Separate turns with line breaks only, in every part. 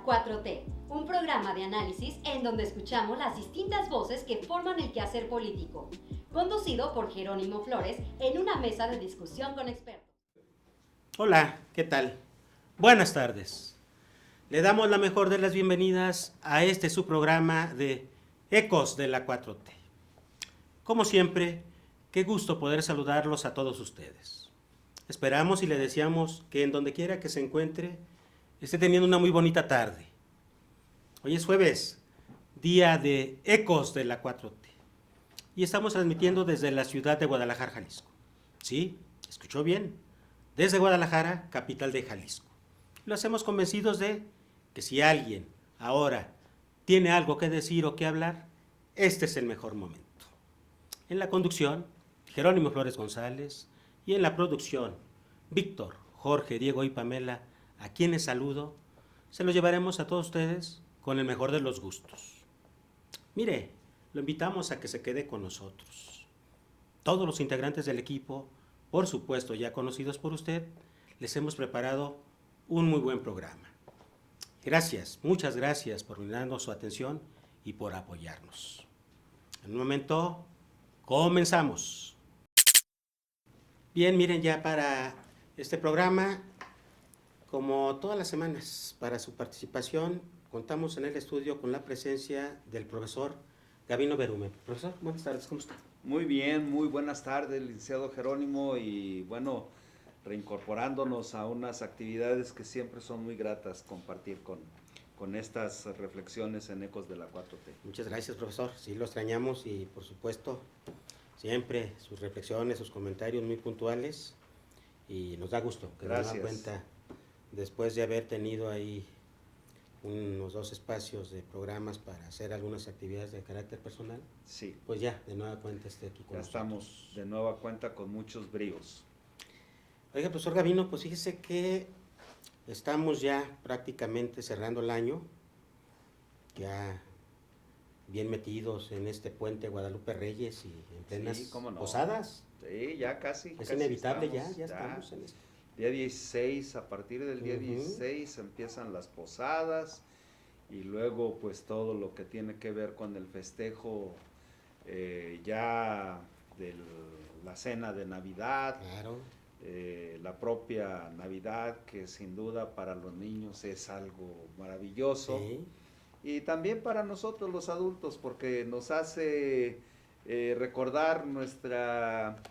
4T, un programa de análisis en donde escuchamos las distintas voces que forman el quehacer político, conducido por Jerónimo Flores en una mesa de discusión con expertos.
Hola, ¿qué tal? Buenas tardes. Le damos la mejor de las bienvenidas a este su programa de Ecos de la 4T. Como siempre, qué gusto poder saludarlos a todos ustedes. Esperamos y le deseamos que en donde quiera que se encuentre, esté teniendo una muy bonita tarde. Hoy es jueves, día de Ecos de la 4T. Y estamos transmitiendo desde la ciudad de Guadalajara, Jalisco. ¿Sí? ¿Escuchó bien? Desde Guadalajara, capital de Jalisco. Lo hacemos convencidos de que si alguien ahora tiene algo que decir o que hablar, este es el mejor momento. En la conducción, Jerónimo Flores González, y en la producción, Víctor, Jorge, Diego y Pamela, a quienes saludo, se los llevaremos a todos ustedes con el mejor de los gustos. Mire, lo invitamos a que se quede con nosotros. Todos los integrantes del equipo, por supuesto ya conocidos por usted, les hemos preparado un muy buen programa. Gracias, muchas gracias por brindarnos su atención y por apoyarnos. En un momento, comenzamos. Bien, miren, ya para este programa, como todas las semanas, para su participación, contamos en el estudio con la presencia del profesor Gabino Berumen. Profesor, buenas tardes, ¿cómo está?
Muy bien, muy buenas tardes, licenciado Jerónimo, y bueno, reincorporándonos a unas actividades que siempre son muy gratas compartir con estas reflexiones en Ecos de la 4T.
Muchas gracias, profesor. Sí, lo extrañamos y, por supuesto, siempre sus reflexiones, sus comentarios muy puntuales y nos da gusto que nos da cuenta, después de haber tenido ahí unos 2 espacios de programas para hacer algunas actividades de carácter personal.
Sí.
Pues ya, de nueva cuenta esté aquí con nosotros.
Estamos de nueva cuenta con muchos bríos.
Oiga, profesor Gabino, pues fíjese que estamos ya prácticamente cerrando el año, ya bien metidos en este puente Guadalupe Reyes y en plenas posadas.
Sí, ya casi.
Es inevitable, ya estamos en esto.
Día 16, a partir del día 16 empiezan las posadas y luego pues todo lo que tiene que ver con el festejo ya de la cena de Navidad.
Claro.
La propia Navidad, que sin duda para los niños es algo maravilloso.
Sí.
Y también para nosotros los adultos, porque nos hace recordar nuestra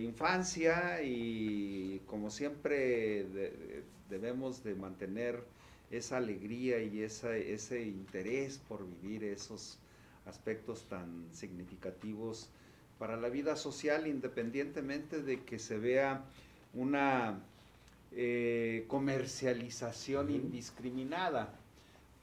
infancia y como siempre debemos de mantener esa alegría y ese interés por vivir esos aspectos tan significativos para la vida social, independientemente de que se vea una comercialización indiscriminada.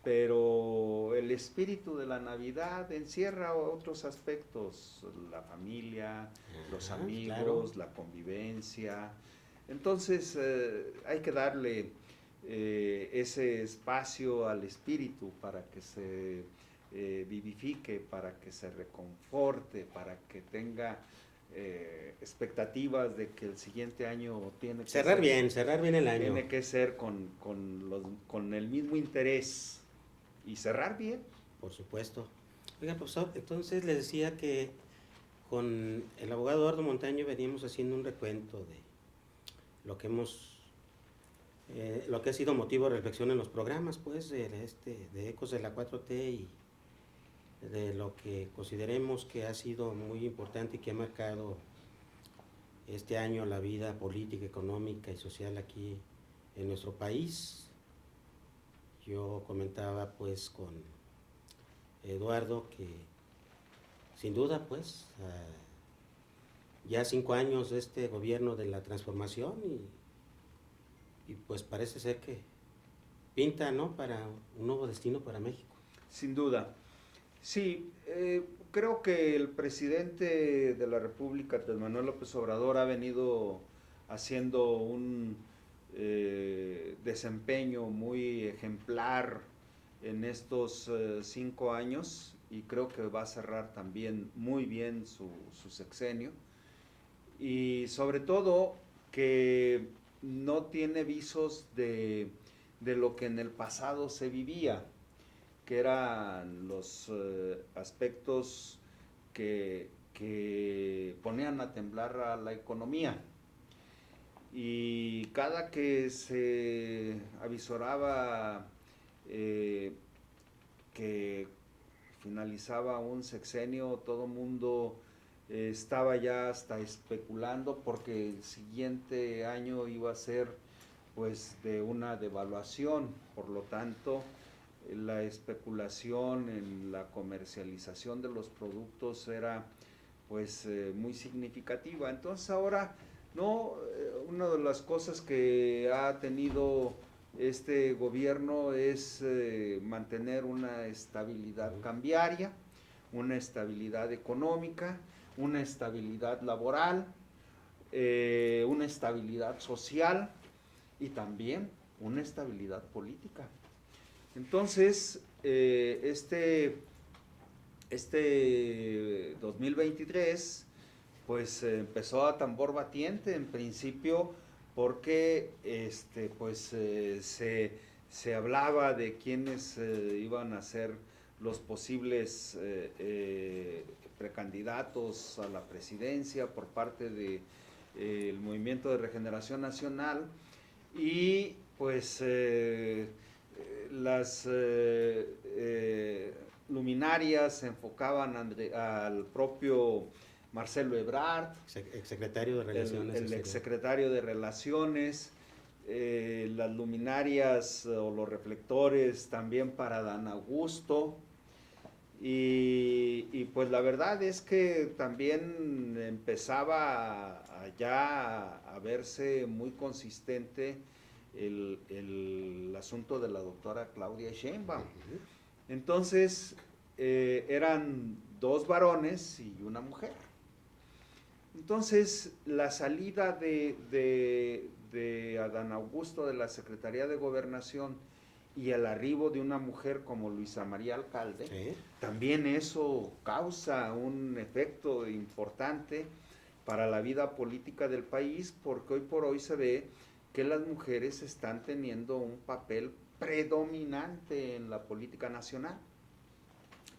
Pero el espíritu de la Navidad encierra otros aspectos, la familia, los amigos, claro, la convivencia. Entonces hay que darle ese espacio al espíritu para que se vivifique, para que se reconforte, para que tenga expectativas de que el siguiente año tiene que
cerrar bien el año.
Tiene que ser con el mismo interés. Y cerrar bien.
Por supuesto. Oiga, profesor, entonces le decía que con el abogado Eduardo Montaño veníamos haciendo un recuento de lo que lo que ha sido motivo de reflexión en los programas, pues, de Ecos de la 4T y de lo que consideremos que ha sido muy importante y que ha marcado este año la vida política, económica y social aquí en nuestro país. Yo comentaba pues con Eduardo que sin duda pues ya 5 años de este gobierno de la transformación y pues parece ser que pinta, ¿no?, para un nuevo destino para México.
Sin duda. Sí, creo que el presidente de la República, Andrés Manuel López Obrador, ha venido haciendo un desempeño muy ejemplar en estos 5 años y creo que va a cerrar también muy bien su sexenio y sobre todo que no tiene visos de de lo que en el pasado se vivía, que eran los aspectos que ponían a temblar a la economía. Y cada que se avisoraba que finalizaba un sexenio, todo mundo estaba ya hasta especulando porque el siguiente año iba a ser pues de una devaluación, por lo tanto la especulación en la comercialización de los productos era pues muy significativa. Entonces ahora no, una de las cosas que ha tenido este gobierno es mantener una estabilidad cambiaria, una estabilidad económica, una estabilidad laboral, una estabilidad social y también una estabilidad política. Entonces, este 2023 pues empezó a tambor batiente en principio porque se hablaba de quiénes iban a ser los posibles precandidatos a la presidencia por parte de el Movimiento de Regeneración Nacional y pues las luminarias se enfocaban al propio Marcelo Ebrard,
exsecretario de Relaciones
el exsecretario de Relaciones, las luminarias o los reflectores también para Adán Augusto, y pues la verdad es que también empezaba ya a verse muy consistente el asunto de la doctora Claudia Sheinbaum. Entonces eran 2 varones y una mujer. Entonces la salida de Adán Augusto de la Secretaría de Gobernación y el arribo de una mujer como Luisa María Alcalde, ¿sí? También eso causa un efecto importante para la vida política del país, porque hoy por hoy se ve que las mujeres están teniendo un papel predominante en la política nacional.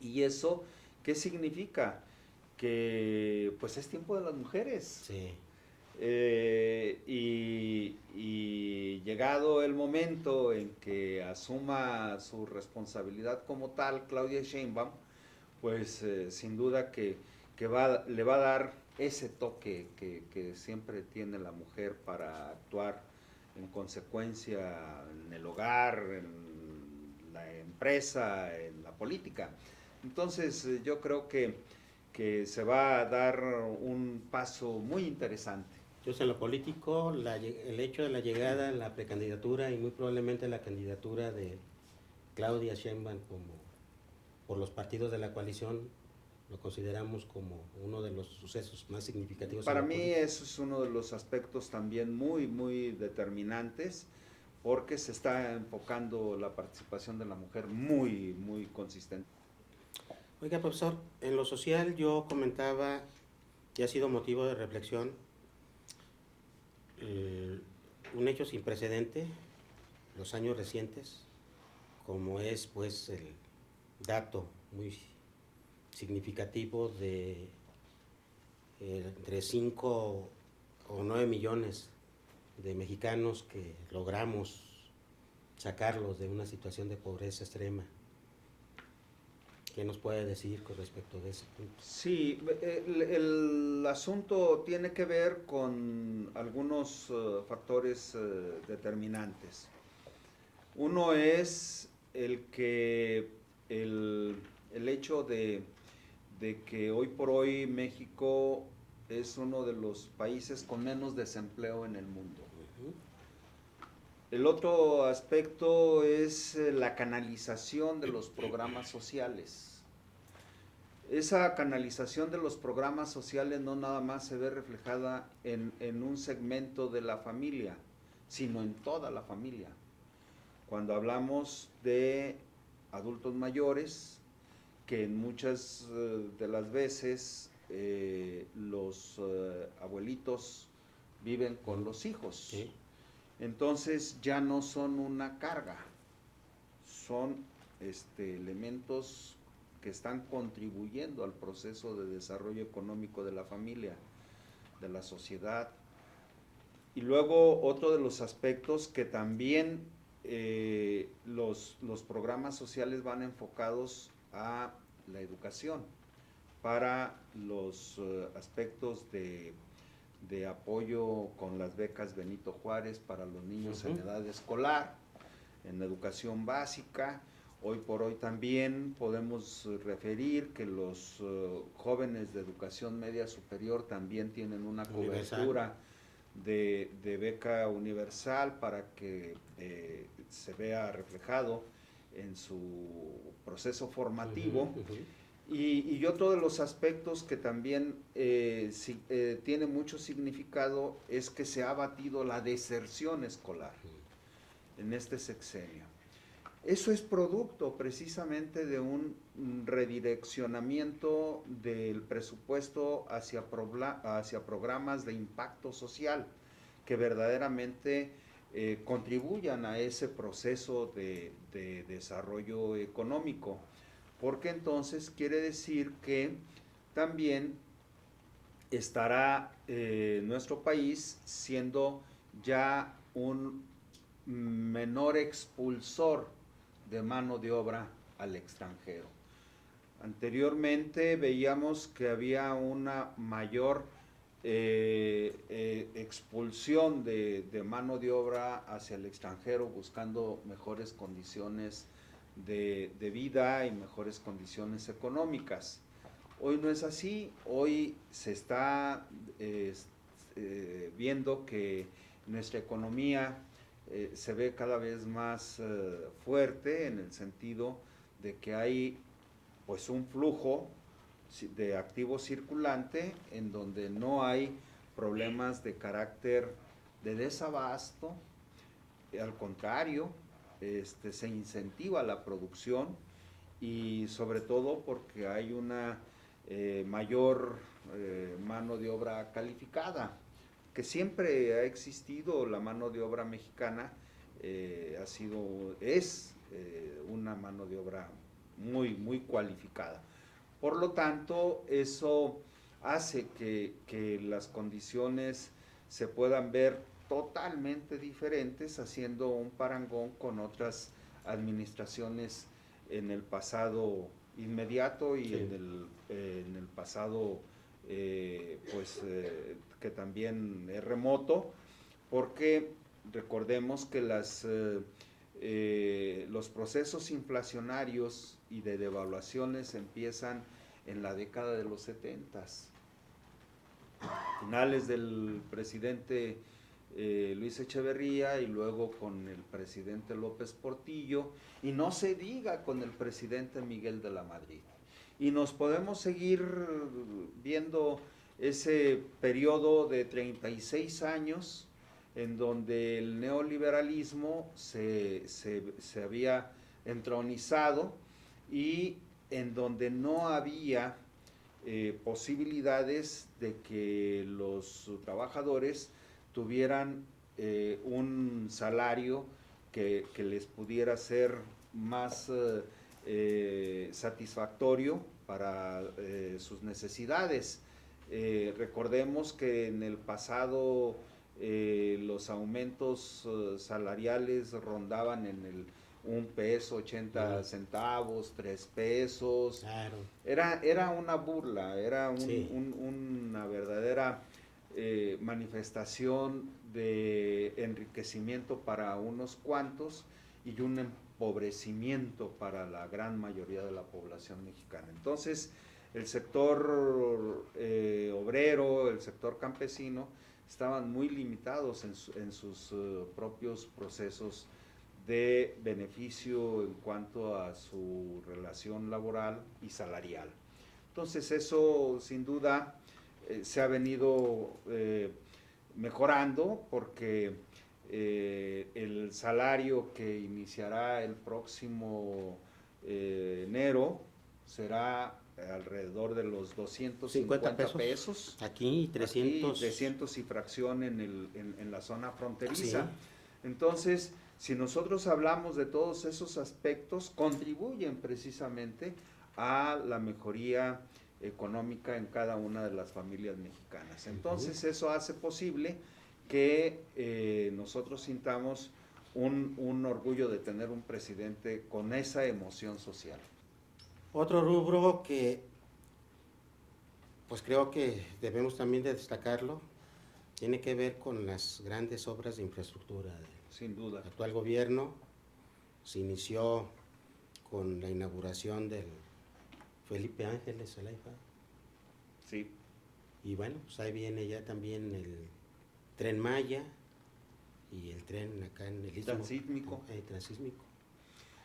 ¿Y eso qué significa? Que pues es tiempo de las mujeres.
Sí.
Y llegado el momento en que asuma su responsabilidad como tal Claudia Sheinbaum, pues sin duda que le va a dar ese toque que siempre tiene la mujer para actuar en consecuencia en el hogar, en la empresa, en la política. Entonces yo creo que se va a dar un paso muy interesante.
Entonces en lo político, el hecho de la llegada a la precandidatura y muy probablemente la candidatura de Claudia Sheinbaum por los partidos de la coalición, lo consideramos como uno de los sucesos más significativos.
Para mí eso es uno de los aspectos también muy, muy determinantes, porque se está enfocando la participación de la mujer muy, muy consistente.
Oiga, profesor, en lo social yo comentaba que ha sido motivo de reflexión un hecho sin precedente, los años recientes, como es pues el dato muy significativo de entre 5 o 9 millones de mexicanos que logramos sacarlos de una situación de pobreza extrema. ¿Qué nos puede decir con respecto de ese punto?
Sí, el asunto tiene que ver con algunos factores determinantes. Uno es el hecho de que hoy por hoy México es uno de los países con menos desempleo en el mundo. El otro aspecto es la canalización de los programas sociales. Esa canalización de los programas sociales no nada más se ve reflejada en un segmento de la familia, sino en toda la familia. Cuando hablamos de adultos mayores, que en muchas de las veces los abuelitos viven con los hijos.
¿Sí?
entonces ya no son una carga, son elementos que están contribuyendo al proceso de desarrollo económico de la familia, de la sociedad. Y luego otro de los aspectos que también los programas sociales van enfocados a la educación para los aspectos de apoyo con las becas Benito Juárez para los niños en edad escolar, en educación básica. Hoy por hoy también podemos referir que los jóvenes de educación media superior también tienen una cobertura de beca universal para que se vea reflejado en su proceso formativo. Y otro de los aspectos que también tiene mucho significado es que se ha batido la deserción escolar en este sexenio. Eso es producto precisamente de un redireccionamiento del presupuesto hacia programas de impacto social que verdaderamente contribuyan a ese proceso de desarrollo económico, porque entonces quiere decir que también estará nuestro país siendo ya un menor expulsor de mano de obra al extranjero. Anteriormente veíamos que había una mayor expulsión de mano de obra hacia el extranjero buscando mejores condiciones de vida y mejores condiciones económicas. Hoy no es así, hoy se está viendo que nuestra economía se ve cada vez más fuerte en el sentido de que hay pues un flujo de activo circulante en donde no hay problemas de carácter de desabasto, al contrario, se incentiva la producción y sobre todo porque hay una mayor mano de obra calificada, que siempre ha existido. La mano de obra mexicana es una mano de obra muy, muy cualificada. Por lo tanto, eso hace que las condiciones se puedan ver totalmente diferentes, haciendo un parangón con otras administraciones en el pasado inmediato y en el pasado que también es remoto, porque recordemos que los procesos inflacionarios y de devaluaciones empiezan en la década de los 70s, finales del presidente Luis Echeverría y luego con el presidente López Portillo, y no se diga con el presidente Miguel de la Madrid. Y nos podemos seguir viendo ese periodo de 36 años en donde el neoliberalismo se había entronizado y en donde no había posibilidades de que los trabajadores tuvieran un salario que les pudiera ser más satisfactorio para sus necesidades. Recordemos que en el pasado los aumentos salariales rondaban en 1 peso 80 centavos, 3 pesos.
Claro.
Era una burla, era una verdadera manifestación de enriquecimiento para unos cuantos y un empobrecimiento para la gran mayoría de la población mexicana. Entonces, el sector obrero, el sector campesino, estaban muy limitados en sus propios procesos de beneficio en cuanto a su relación laboral y salarial. Entonces, eso sin duda se ha venido mejorando, porque el salario que iniciará el próximo enero será alrededor de los 250 pesos.
Aquí 300.
Aquí 300 y fracción en la zona fronteriza.
Sí.
Entonces, si nosotros hablamos de todos esos aspectos, contribuyen precisamente a la mejoría económica en cada una de las familias mexicanas. Entonces, eso hace posible que nosotros sintamos un orgullo de tener un presidente con esa emoción social.
Otro rubro que pues creo que debemos también de destacarlo, tiene que ver con las grandes obras de infraestructura.
Sin duda.
El actual gobierno se inició con la inauguración del Felipe Ángeles Zelaifa.
Sí.
Y bueno, pues ahí viene ya también el Tren Maya y el tren acá en el Istmo. Transísmico.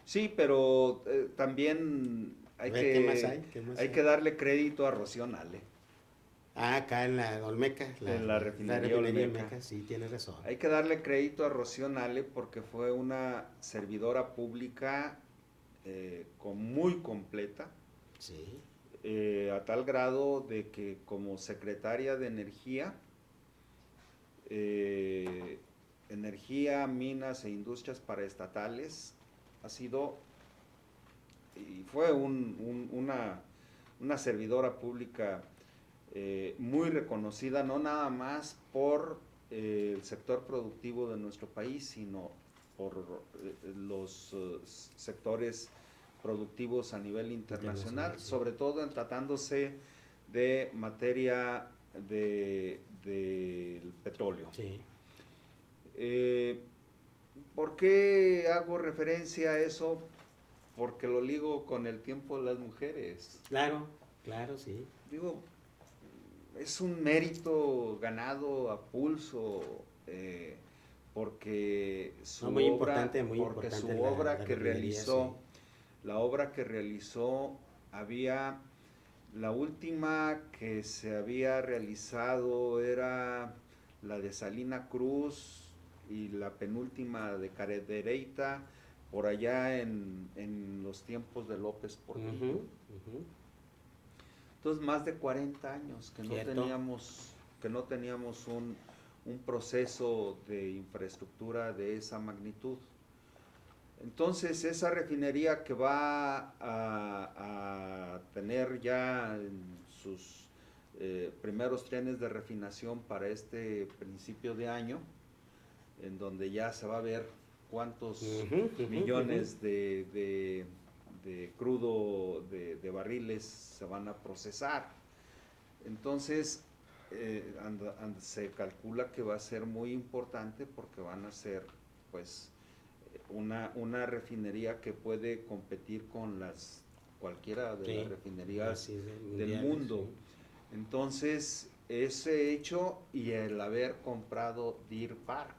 Sí, pero también hay que darle crédito a Rocío Nale.
Acá en la Olmeca.
En la refinería Olmeca.
Sí, tienes razón.
Hay que darle crédito a Rocío Nale porque fue una servidora pública muy completa.
Sí.
A tal grado de que como secretaria de Energía, Minas e Industrias Paraestatales, ha sido y fue una servidora pública muy reconocida, no nada más por el sector productivo de nuestro país, sino por los sectores productivos a nivel internacional, sobre todo en tratándose de materia del petróleo.
Sí.
¿Por qué hago referencia a eso? Porque lo ligo con el tiempo de las mujeres.
Claro, sí.
Digo, es un mérito ganado a pulso, porque su obra que realizó, sí. La obra que realizó, la última que se había realizado era la de Salina Cruz y la penúltima de Cadereyta, por allá en los tiempos de López Portillo. Entonces, más de 40 años que no teníamos un proceso de infraestructura de esa magnitud. Entonces, esa refinería que va a tener ya en sus primeros trenes de refinación para este principio de año, en donde ya se va a ver cuántos millones de crudo de barriles se van a procesar. Entonces, se calcula que va a ser muy importante porque van a ser pues una refinería que puede competir con cualquiera de las refinerías del mundo. Sí. Entonces, ese hecho y el haber comprado Deer Park,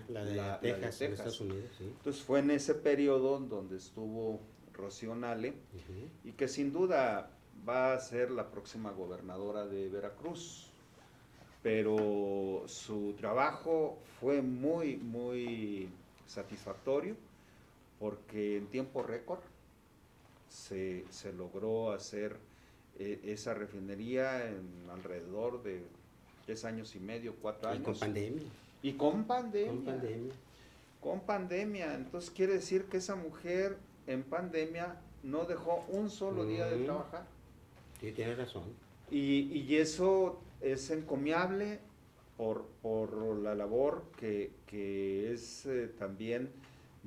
la de Texas, en Estados Unidos. Sí.
Entonces fue en ese periodo donde estuvo Rocío Nale, y que sin duda va a ser la próxima gobernadora de Veracruz, pero su trabajo fue muy, muy satisfactorio porque en tiempo récord se logró hacer esa refinería en alrededor de 3 años y medio, 4 años.
Y con pandemia.
Con pandemia. Entonces quiere decir que esa mujer en pandemia no dejó un solo día de trabajar.
Sí, tiene razón.
Y eso es encomiable por la labor que es también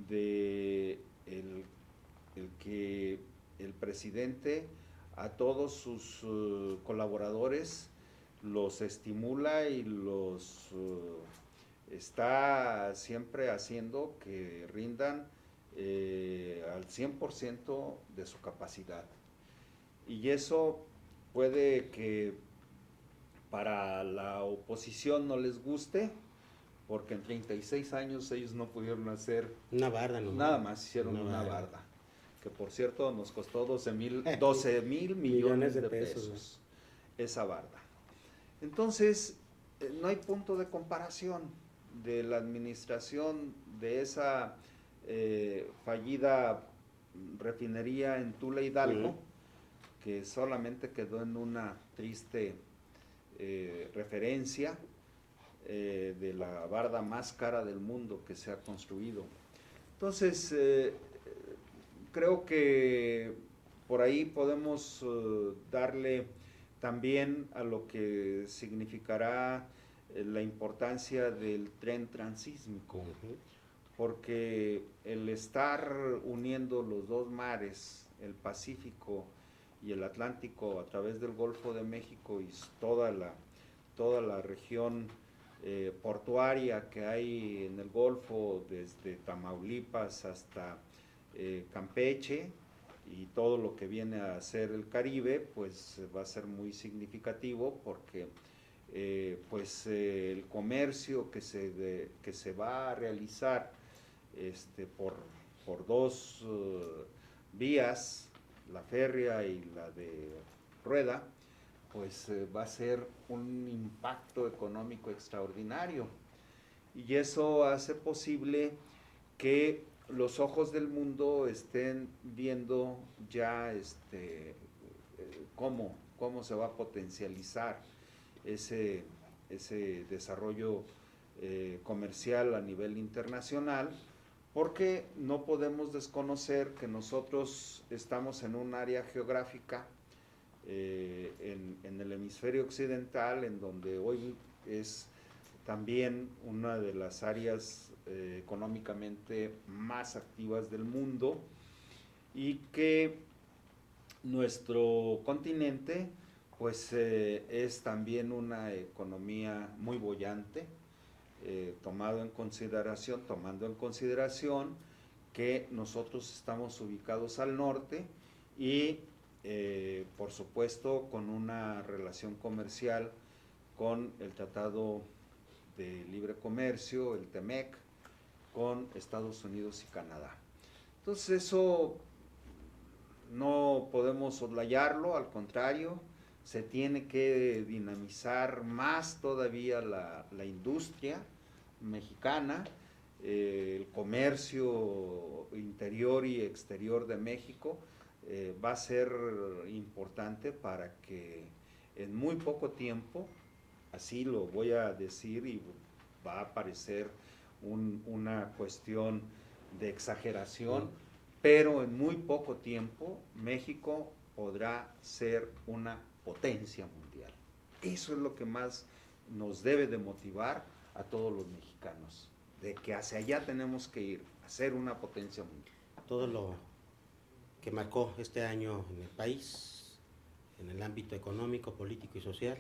de el que el presidente a todos sus colaboradores los estimula y los está siempre haciendo que rindan al 100% de su capacidad. Y eso puede que para la oposición no les guste, porque en 36 años ellos no pudieron hacer
una barda,
nada más, hicieron una barda, que por cierto nos costó 12 mil millones de pesos esa barda. Entonces, no hay punto de comparación de la administración de esa fallida refinería en Tula Hidalgo, que solamente quedó en una triste referencia, de la barda más cara del mundo que se ha construido. Entonces, creo que por ahí podemos darle también a lo que significará la importancia del tren transísmico, porque el estar uniendo los dos mares, el Pacífico y el Atlántico, a través del Golfo de México y toda la región portuaria que hay en el Golfo, desde Tamaulipas hasta Campeche, y todo lo que viene a ser el Caribe, pues va a ser muy significativo, porque el comercio que se va a realizar por dos vías, la férrea y la de rueda, pues va a ser un impacto económico extraordinario, y eso hace posible que los ojos del mundo estén viendo ya cómo se va a potencializar ese desarrollo comercial a nivel internacional, porque no podemos desconocer que nosotros estamos en un área geográfica en el hemisferio occidental, en donde hoy es también una de las áreas económicamente más activas del mundo, y que nuestro continente pues es también una economía muy boyante, tomando en consideración que nosotros estamos ubicados al norte y por supuesto con una relación comercial con el Tratado de Libre Comercio, el TEMEC, con Estados Unidos y Canadá. Entonces eso no podemos soslayarlo, al contrario, se tiene que dinamizar más todavía la industria mexicana, el comercio interior y exterior de México va a ser importante para que en muy poco tiempo, así lo voy a decir y va a parecer una cuestión de exageración, pero en muy poco tiempo México podrá ser una potencia mundial. Eso es lo que más nos debe de motivar a todos los mexicanos, de que hacia allá tenemos que ir, a ser una potencia mundial.
Todo lo que marcó este año en el país, en el ámbito económico, político y social.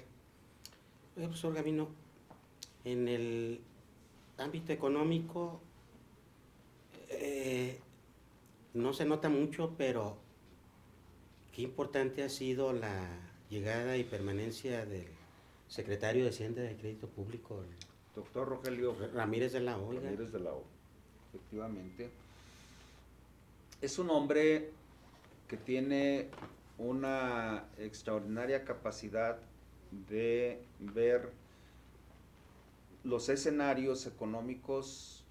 Oye, profesor Gavino, en el ámbito económico no se nota mucho, pero qué importante ha sido la llegada y permanencia del secretario de Hacienda y Crédito Público, el
doctor Rogelio
Ramírez de la O.
Ramírez de la O, efectivamente. Es un hombre que tiene una extraordinaria capacidad de ver los escenarios económicos,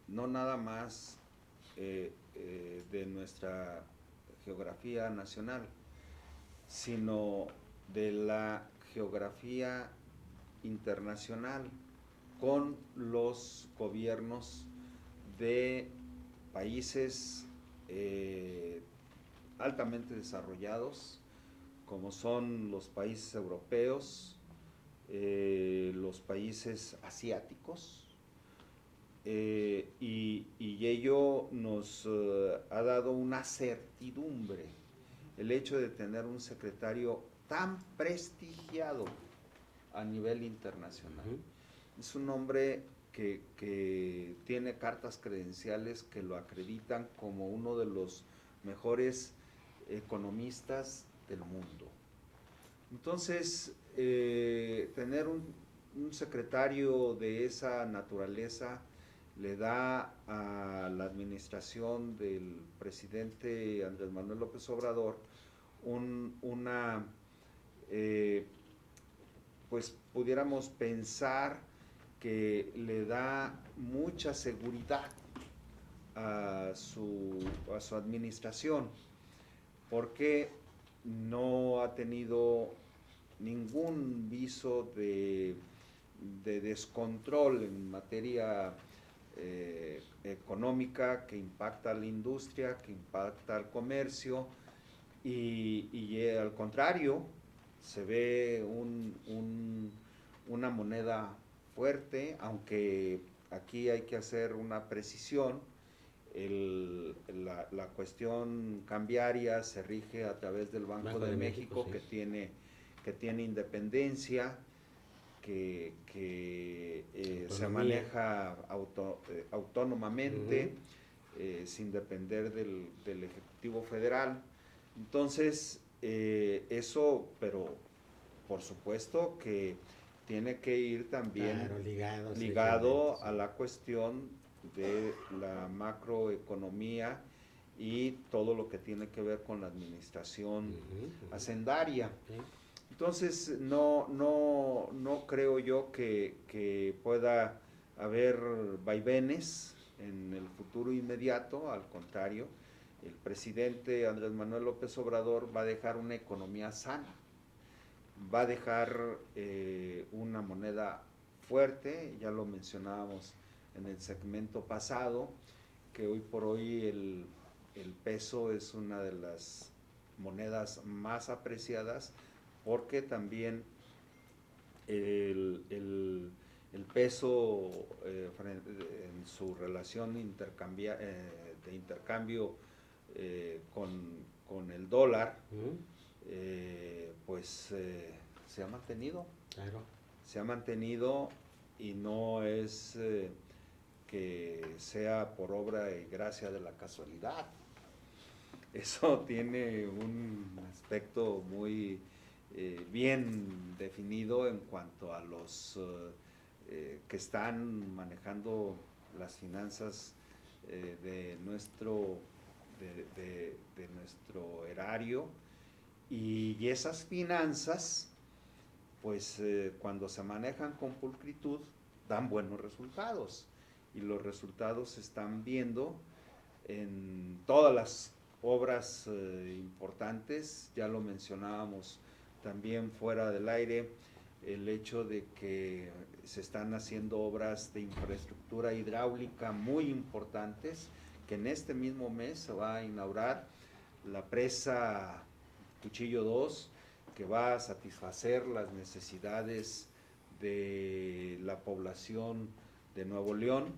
no nada más de nuestra geografía nacional, sino de la geografía internacional, con los gobiernos de países altamente desarrollados, como son los países europeos, los países asiáticos, y ello nos ha dado una certidumbre, el hecho de tener un secretario tan prestigiado a nivel internacional. Es un hombre que tiene cartas credenciales que lo acreditan como uno de los mejores economistas del mundo. Entonces, tener un secretario de esa naturaleza le da a la administración del presidente Andrés Manuel López Obrador pues pudiéramos pensar que le da mucha seguridad a su administración, porque no ha tenido ningún viso de de descontrol en materia económica que impacta a la industria, que impacta al comercio, y al contrario, se ve una moneda fuerte, aunque aquí hay que hacer una precisión. La cuestión cambiaria se rige a través del Banco de México,
sí.
que tiene independencia, que se maneja autónomamente, sin depender del Ejecutivo Federal. Entonces, eso, pero por supuesto que tiene que ir también ligado a la cuestión de la macroeconomía y todo lo que tiene que ver con la administración hacendaria. Entonces, no creo yo que pueda haber vaivenes en el futuro inmediato. Al contrario, el presidente Andrés Manuel López Obrador va a dejar una economía sana, va a dejar una moneda fuerte. Ya lo mencionábamos en el segmento pasado, que hoy por hoy el peso es una de las monedas más apreciadas, porque también el peso en su relación de intercambio con el dólar, pues se ha mantenido.
Claro.
Se ha mantenido, y no es que sea por obra y gracia de la casualidad. Eso tiene un aspecto muy bien definido en cuanto a los que están manejando las finanzas de nuestro erario, y esas finanzas, pues cuando se manejan con pulcritud, dan buenos resultados, y los resultados se están viendo en todas las obras importantes. Ya lo mencionábamos también fuera del aire, el hecho de que se están haciendo obras de infraestructura hidráulica muy importantes, que en este mismo mes se va a inaugurar la presa Cuchillo 2, que va a satisfacer las necesidades de la población de Nuevo León,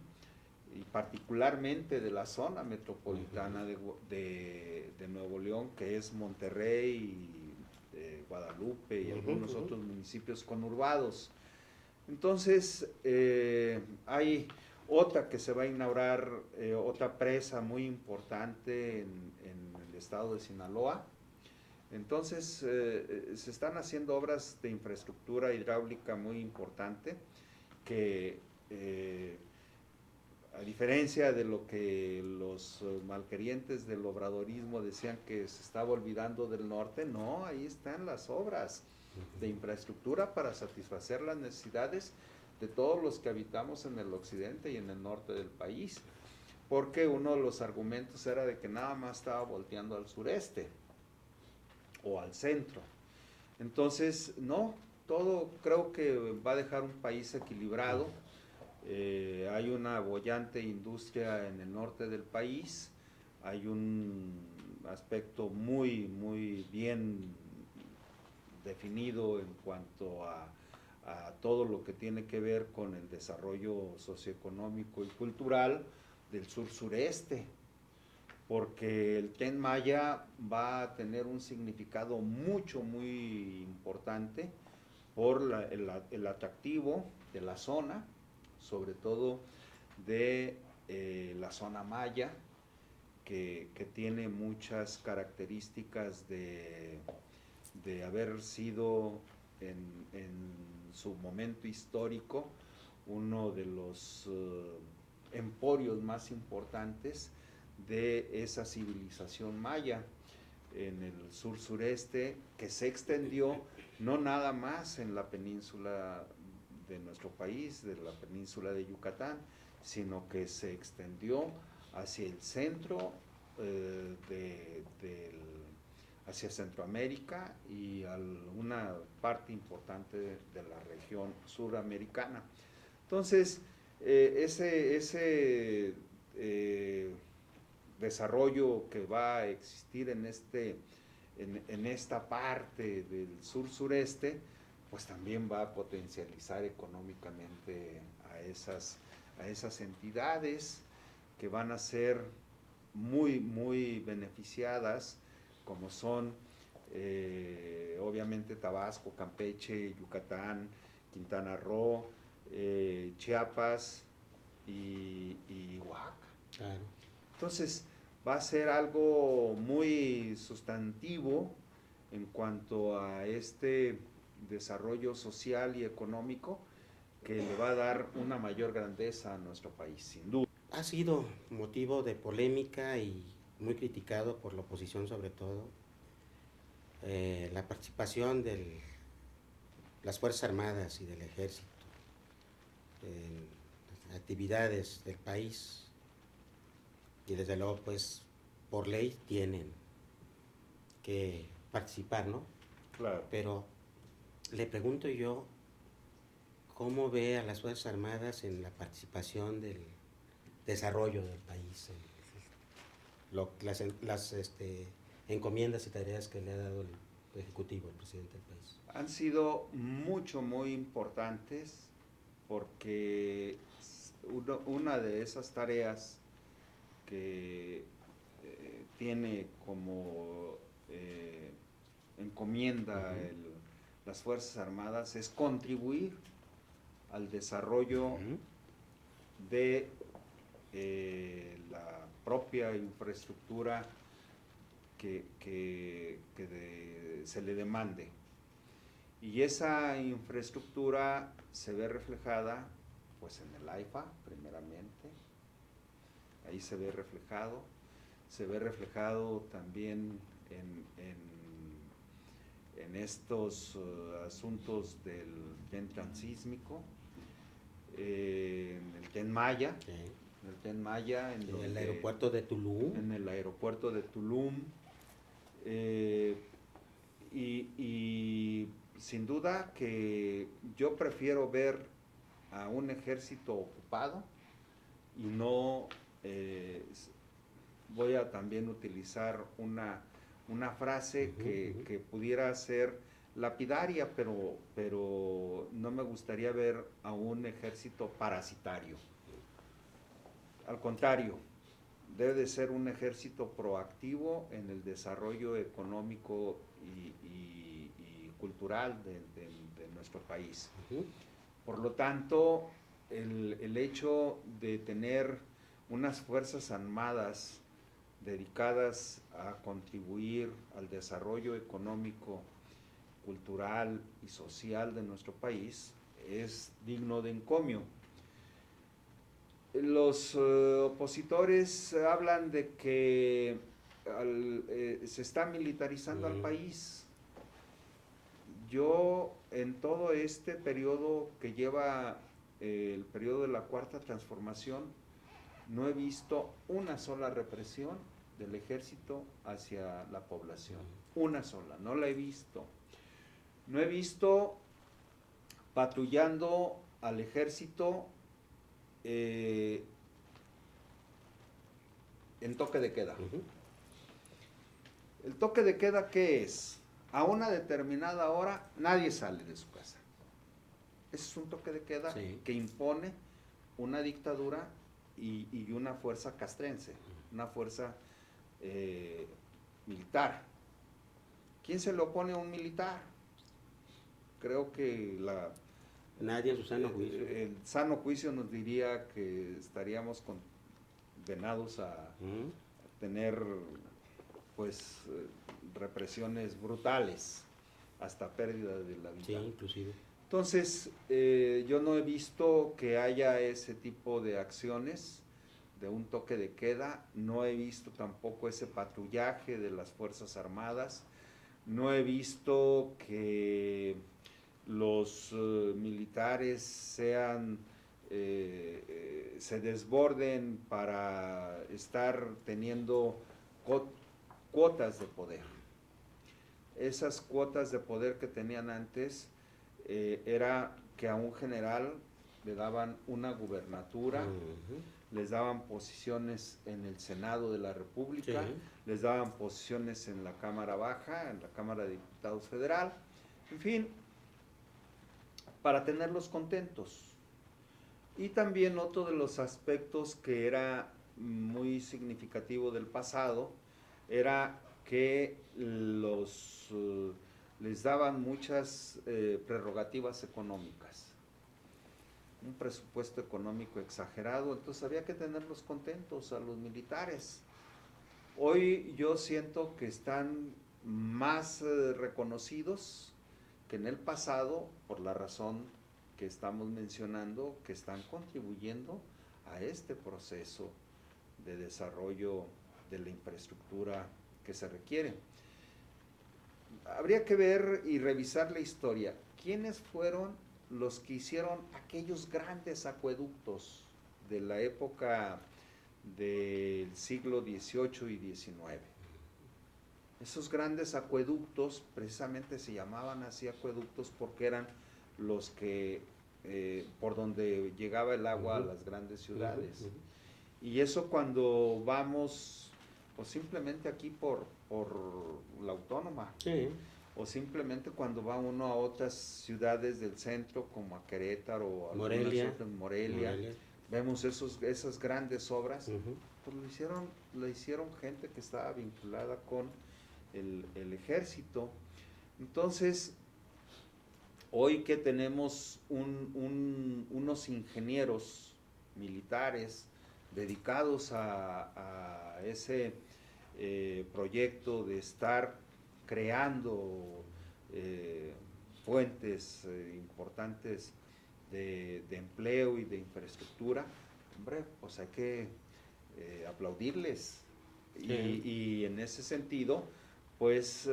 y particularmente de la zona metropolitana de Nuevo León, que es Monterrey, Guadalupe y algunos otros municipios conurbados. Entonces, hay otra que se va a inaugurar, otra presa muy importante en el estado de Sinaloa. Entonces, se están haciendo obras de infraestructura hidráulica muy importante, que a diferencia de lo que los malquerientes del obradorismo decían, que se estaba olvidando del norte, no, ahí están las obras de infraestructura para satisfacer las necesidades de todos los que habitamos en el occidente y en el norte del país, porque uno de los argumentos era de que nada más estaba volteando al sureste o al centro. Entonces, no, todo creo que va a dejar un país equilibrado. Hay una boyante industria en el norte del país, hay un aspecto muy, muy bien definido en cuanto a todo lo que tiene que ver con el desarrollo socioeconómico y cultural del sur-sureste, porque el Tren Maya va a tener un significado muy importante por el atractivo de la zona, sobre todo de la zona maya, que tiene muchas características de haber sido en su momento histórico uno de los emporios más importantes de esa civilización maya en el sur-sureste, que se extendió no nada más en la península de nuestro país, de la península de Yucatán, sino que se extendió hacia el centro, hacia Centroamérica y una parte importante de la región suramericana. Entonces, ese desarrollo que va a existir en esta parte del sur-sureste, pues también va a potencializar económicamente a esas entidades que van a ser muy, muy beneficiadas, como son obviamente Tabasco, Campeche, Yucatán, Quintana Roo, Chiapas y Oaxaca.
Claro.
Entonces va a ser algo muy sustantivo en cuanto a este desarrollo social y económico que le va a dar una mayor grandeza a nuestro país, sin duda.
Ha sido motivo de polémica y muy criticado por la oposición, sobre todo, la participación de las Fuerzas Armadas y del Ejército en las actividades del país, y desde luego, pues, por ley tienen que participar, ¿no?
Claro.
Pero le pregunto yo, ¿cómo ve a las Fuerzas Armadas en la participación del desarrollo del país, las encomiendas y tareas que le ha dado el Ejecutivo, el presidente del país?
Han sido muy importantes porque una de esas tareas que tiene como encomienda las Fuerzas Armadas es contribuir al desarrollo de la propia infraestructura que se le demande. Y esa infraestructura se ve reflejada pues en el AIFA primeramente, ahí se ve reflejado también en estos asuntos del tren transísmico, en el tren Maya,
Sí.
en el tren Maya,
En el aeropuerto de Tulum.
En el aeropuerto de Tulum, y sin duda que yo prefiero ver a un ejército ocupado y no voy a también utilizar una frase que pudiera ser lapidaria, pero no me gustaría ver a un ejército parasitario. Al contrario, debe de ser un ejército proactivo en el desarrollo económico y cultural de nuestro país. Por lo tanto, el hecho de tener unas fuerzas armadas dedicadas a contribuir al desarrollo económico, cultural y social de nuestro país es digno de encomio. Los opositores hablan de que se está militarizando al país. Yo, en todo este periodo que lleva el periodo de la Cuarta Transformación, no he visto una sola represión del ejército hacia la población. Una sola, no la he visto. No he visto patrullando al ejército en toque de queda. ¿El toque de queda qué es? A una determinada hora nadie sale de su casa. Ese es un toque de queda que impone una dictadura y una fuerza castrense, una fuerza militar. ¿Quién se le opone a un militar? Creo que
nadie en su sano juicio.
El sano juicio nos diría que estaríamos condenados a tener pues represiones brutales hasta pérdida de la vida.
Sí, inclusive.
Entonces, yo no he visto que haya ese tipo de acciones de un toque de queda, no he visto tampoco ese patrullaje de las Fuerzas Armadas, no he visto que los militares se desborden para estar teniendo cuotas de poder. esas cuotas de poder que tenían antes, era que a un general le daban una gubernatura, les daban posiciones en el Senado de la República,
Sí.
les daban posiciones en la Cámara Baja, en la Cámara de Diputados Federal, en fin, para tenerlos contentos. Y también otro de los aspectos que era muy significativo del pasado era que les daban muchas prerrogativas económicas, un presupuesto económico exagerado, entonces había que tenerlos contentos a los militares. Hoy yo siento que están más reconocidos que en el pasado por la razón que estamos mencionando, que están contribuyendo a este proceso de desarrollo de la infraestructura que se requiere. Habría que ver y revisar la historia. ¿Quiénes fueron los que hicieron aquellos grandes acueductos de la época del siglo XVIII y XIX? Esos grandes acueductos precisamente se llamaban así acueductos porque eran los que por donde llegaba el agua a las grandes ciudades. Y eso cuando vamos, o simplemente aquí por la Autónoma,
Sí.
o simplemente cuando va uno a otras ciudades del centro, como a Querétaro, o
Morelia.
Morelia, vemos esas grandes obras, pues lo hicieron gente que estaba vinculada con el ejército. Entonces, hoy que tenemos unos ingenieros militares dedicados a ese proyecto de estar creando fuentes importantes de empleo y de infraestructura, hombre, pues hay que aplaudirles.
Sí.
Y en ese sentido, pues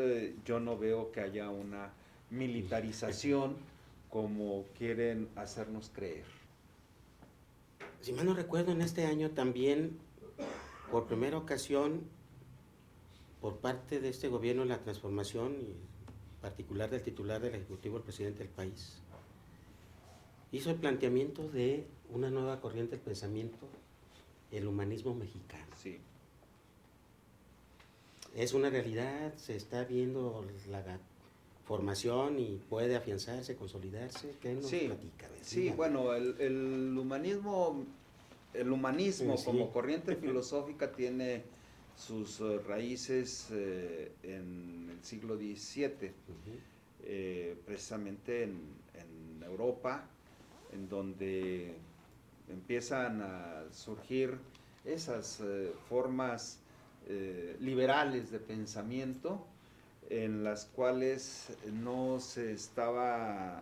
yo no veo que haya una militarización como quieren hacernos creer.
Si mal no recuerdo, en este año también, por primera ocasión, por parte de este gobierno, la transformación, y en particular del titular del Ejecutivo, el presidente del país, hizo el planteamiento de una nueva corriente del pensamiento, el humanismo mexicano.
Sí.
Es una realidad, se está viendo la formación y puede afianzarse, consolidarse. ¿Qué nos platica?
Sí, bueno, el humanismo
Sí.
como corriente filosófica tiene sus raíces en el siglo XVII, precisamente en Europa, en donde empiezan a surgir esas formas liberales de pensamiento, en las cuales no se estaba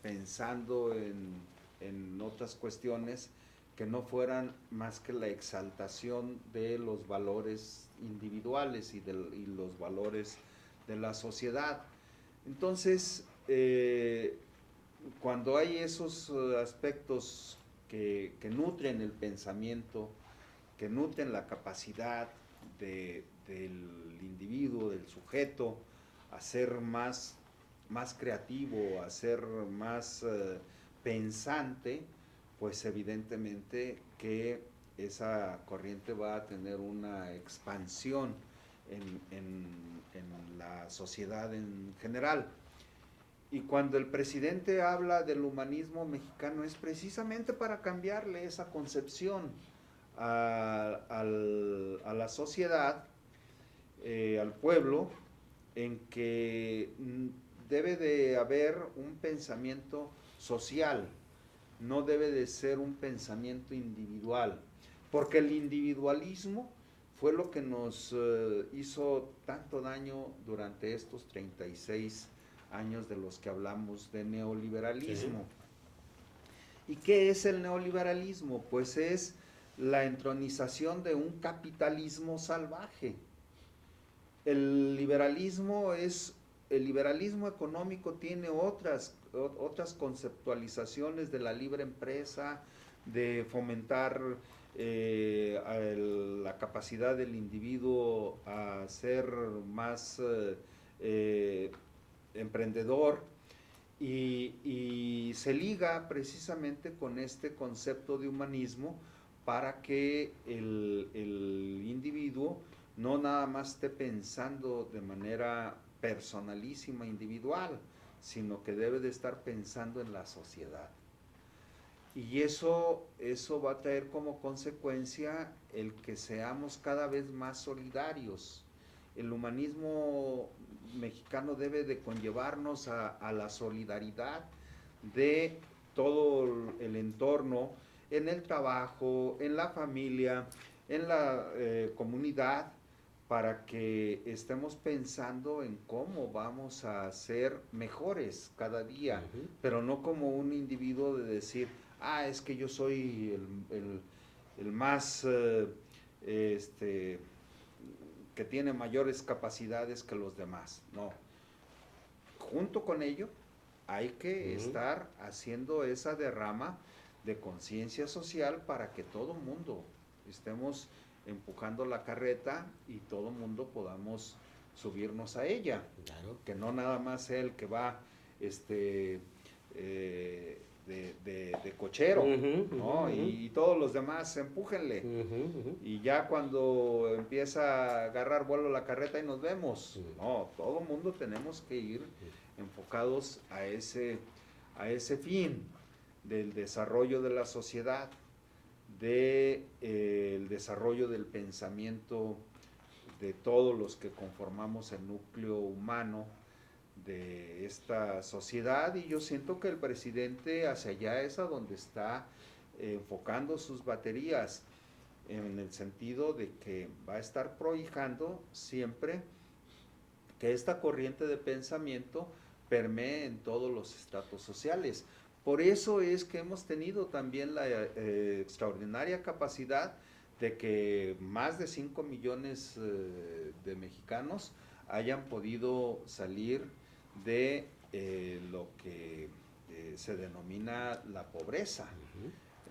pensando en otras cuestiones que no fueran más que la exaltación de los valores individuales y los valores de la sociedad. Entonces, cuando hay esos aspectos que nutren el pensamiento, que nutren la capacidad del individuo, del sujeto, a ser más creativo, a ser más pensante, pues evidentemente que esa corriente va a tener una expansión en la sociedad en general. Y cuando el presidente habla del humanismo mexicano es precisamente para cambiarle esa concepción a la sociedad, al pueblo, en que debe de haber un pensamiento social, no debe de ser un pensamiento individual, porque el individualismo fue lo que nos hizo tanto daño durante estos 36 años de los que hablamos de neoliberalismo. Sí. ¿Y qué es el neoliberalismo? Pues es la entronización de un capitalismo salvaje. El liberalismo económico tiene otras conceptualizaciones de la libre empresa, de fomentar la capacidad del individuo a ser más emprendedor, y se liga precisamente con este concepto de humanismo para que el individuo no nada más esté pensando de manera personalísima, individual, sino que debe de estar pensando en la sociedad. Y eso va a traer como consecuencia el que seamos cada vez más solidarios. El humanismo mexicano debe de conllevarnos a la solidaridad de todo el entorno, en el trabajo, en la familia, en la comunidad, para que estemos pensando en cómo vamos a ser mejores cada día, pero no como un individuo de decir, es que yo soy el más, que tiene mayores capacidades que los demás. No. Junto con ello, hay que estar haciendo esa derrama de conciencia social para que todo mundo estemos empujando la carreta y todo mundo podamos subirnos a ella.
Claro.
Que no nada más sea el que va de cochero, ¿no? Y todos los demás empújenle. Y ya cuando empieza a agarrar vuelo la carreta y nos vemos. No, todo mundo tenemos que ir enfocados a ese fin del desarrollo de la sociedad, el desarrollo del pensamiento de todos los que conformamos el núcleo humano de esta sociedad, y yo siento que el presidente hacia allá es a donde está enfocando sus baterías, en el sentido de que va a estar prohijando siempre que esta corriente de pensamiento permee en todos los estratos sociales. Por eso es que hemos tenido también la extraordinaria capacidad de que más de 5 millones de mexicanos hayan podido salir de lo que se denomina la pobreza.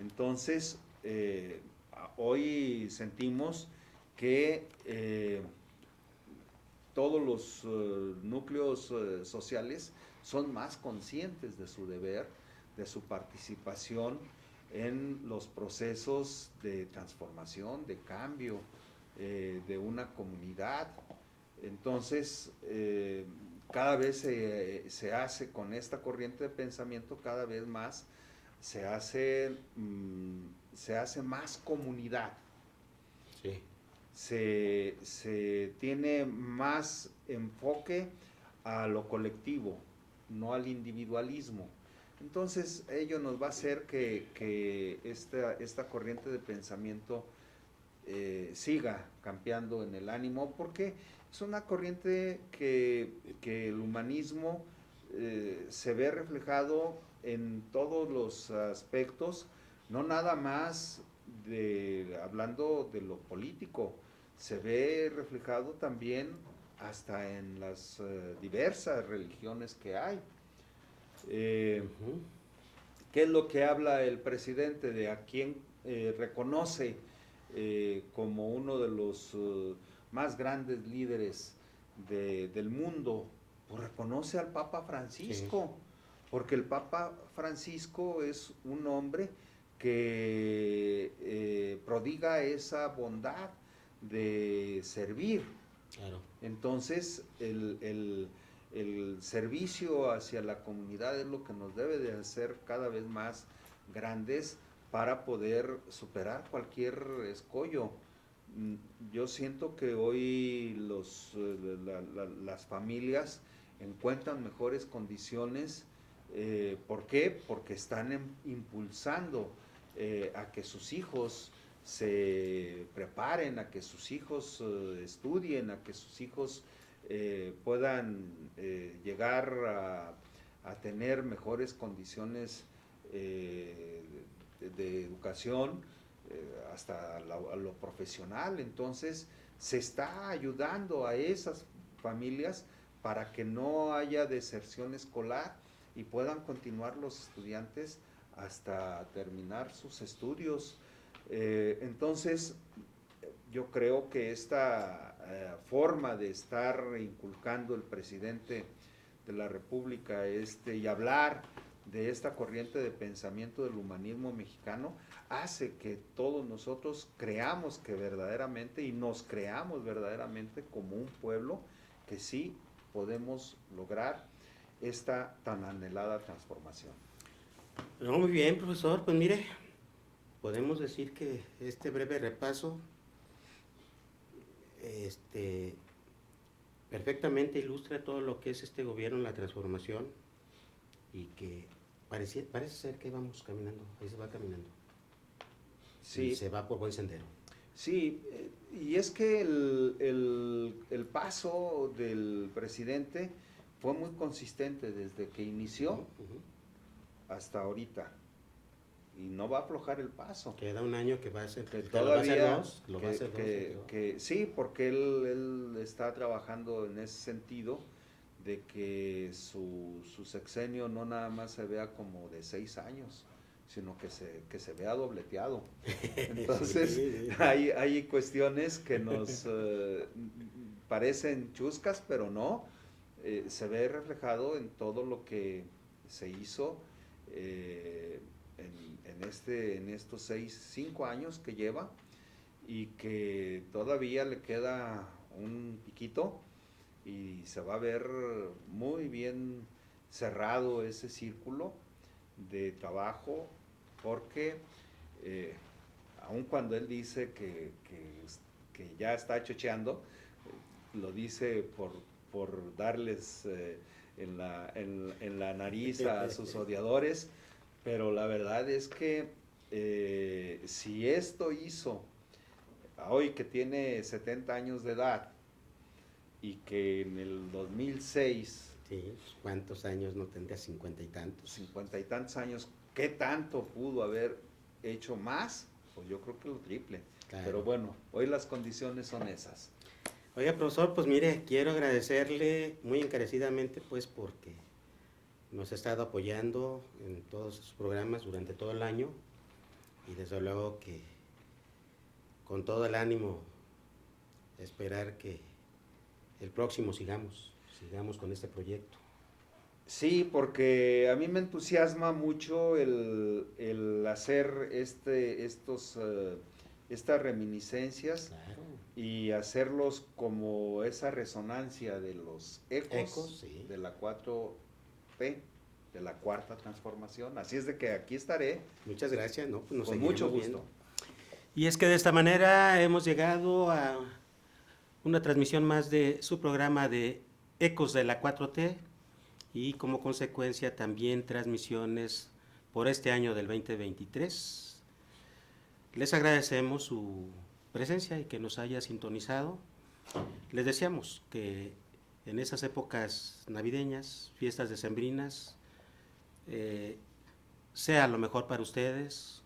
Entonces, hoy sentimos que todos los núcleos sociales son más conscientes de su deber, de su participación en los procesos de transformación, de cambio de una comunidad. Entonces, cada vez se hace con esta corriente de pensamiento, cada vez más se hace más comunidad.
Sí.
Se tiene más enfoque a lo colectivo, no al individualismo. Entonces, ello nos va a hacer que esta corriente de pensamiento siga campeando en el ánimo, porque es una corriente que el humanismo se ve reflejado en todos los aspectos, no nada más hablando de lo político, se ve reflejado también hasta en las diversas religiones que hay. ¿Qué es lo que habla el presidente? De a quién reconoce como uno de los más grandes líderes del mundo. Pues reconoce al Papa Francisco, porque el Papa Francisco es un hombre que prodiga esa bondad de servir.
Claro.
Entonces, el servicio hacia la comunidad es lo que nos debe de hacer cada vez más grandes para poder superar cualquier escollo. Yo siento que hoy las familias encuentran mejores condiciones. ¿Por qué? Porque están impulsando a que sus hijos se preparen, a que sus hijos estudien, a que sus hijos puedan llegar a tener mejores condiciones de educación, hasta a lo profesional. Entonces, se está ayudando a esas familias para que no haya deserción escolar y puedan continuar los estudiantes hasta terminar sus estudios. Entonces, yo creo que esta forma de estar inculcando el presidente de la República y hablar de esta corriente de pensamiento del humanismo mexicano hace que todos nosotros creamos que verdaderamente y nos creamos verdaderamente como un pueblo que sí podemos lograr esta tan anhelada transformación.
No, muy bien, profesor. Pues mire, podemos decir que este breve repaso perfectamente ilustra todo lo que es este gobierno, la transformación, y que parece ser que vamos caminando, ahí se va caminando.
Sí.
Y se va por buen sendero.
Sí, y es que el paso del presidente fue muy consistente desde que inició hasta ahorita. Y no va a aflojar el paso.
Queda un año que va a ser,
que
todavía
lo va a hacer dos. Sí, porque él está trabajando en ese sentido de que su sexenio no nada más se vea como de 6 años, sino que se vea dobleteado. Entonces,
sí.
Hay cuestiones que nos parecen chuscas, pero no. Se ve reflejado en todo lo que se hizo en estos 5 años que lleva, y que todavía le queda un piquito y se va a ver muy bien cerrado ese círculo de trabajo, porque aun cuando él dice que ya está chocheando, lo dice por darles en la nariz a sus odiadores, pero la verdad es que si esto hizo hoy, que tiene 70 años de edad, y que en el 2006...
Sí, ¿cuántos años no tendría? 50 y tantos.
50 y tantos años, ¿qué tanto pudo haber hecho más? Pues yo creo que lo triple. Claro. Pero bueno, hoy las condiciones son esas.
Oiga, profesor, pues mire, quiero agradecerle muy encarecidamente, pues, porque nos ha estado apoyando en todos sus programas durante todo el año, y desde luego que con todo el ánimo esperar que el próximo sigamos con este proyecto.
Sí, porque a mí me entusiasma mucho el hacer estas reminiscencias, claro, y hacerlos como esa resonancia de los ecos sí, de la 4T, de la cuarta transformación. Así es de que aquí estaré.
Muchas gracias, ¿no? Pues nos
con mucho gusto.
Viendo. Y es que de esta manera hemos llegado a una transmisión más de su programa de Ecos de la 4T, y como consecuencia también transmisiones por este año del 2023. Les agradecemos su presencia y que nos haya sintonizado. Les deseamos que en esas épocas navideñas, fiestas decembrinas, sea lo mejor para ustedes,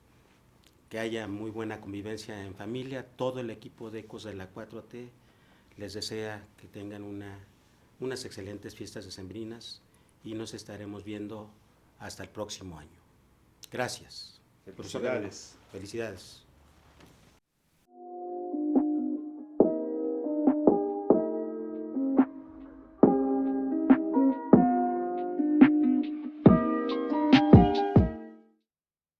que haya muy buena convivencia en familia. Todo el equipo de Ecos de la 4T les desea que tengan unas excelentes fiestas decembrinas, y nos estaremos viendo hasta el próximo año. Gracias.
Felicidades.
Felicidades.